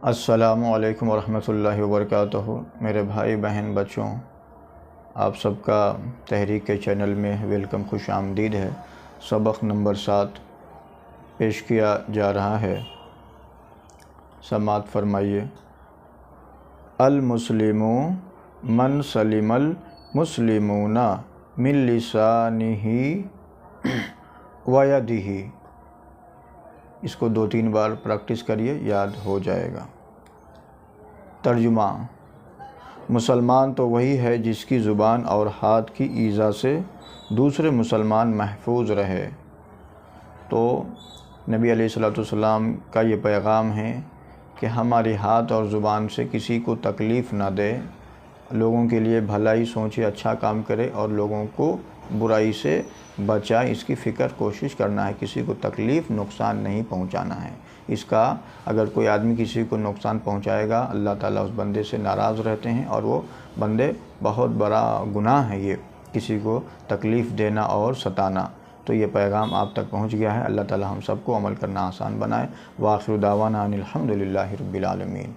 السلام علیکم ورحمۃ اللہ وبرکاتہ۔ میرے بھائی بہن بچوں، آپ سب کا تحریک کے چینل میں ویلکم، خوش آمدید ہے۔ سبق نمبر 7 پیش کیا جا رہا ہے، سماعت فرمائیے۔ المسلم من سلم المسلمون من لسانہ و یدہ۔ اس کو 2-3 بار پریکٹس کریے، یاد ہو جائے گا۔ ترجمہ: مسلمان تو وہی ہے جس کی زبان اور ہاتھ کی ایذا سے دوسرے مسلمان محفوظ رہے۔ تو نبی علیہ الصلوۃ والسلام کا یہ پیغام ہے کہ ہماری ہاتھ اور زبان سے کسی کو تکلیف نہ دے، لوگوں کے لیے بھلائی سوچے، اچھا کام کرے اور لوگوں کو برائی سے بچائے، اس کی فکر کوشش کرنا ہے، کسی کو تکلیف نقصان نہیں پہنچانا ہے۔ اس کا اگر کوئی آدمی کسی کو نقصان پہنچائے گا، اللہ تعالیٰ اس بندے سے ناراض رہتے ہیں، اور وہ بندے بہت بڑا گناہ ہے یہ، کسی کو تکلیف دینا اور ستانا۔ تو یہ پیغام آپ تک پہنچ گیا ہے۔ اللہ تعالیٰ ہم سب کو عمل کرنا آسان بنائے۔ وآخر دعوانا ان الحمد للہ رب العالمین۔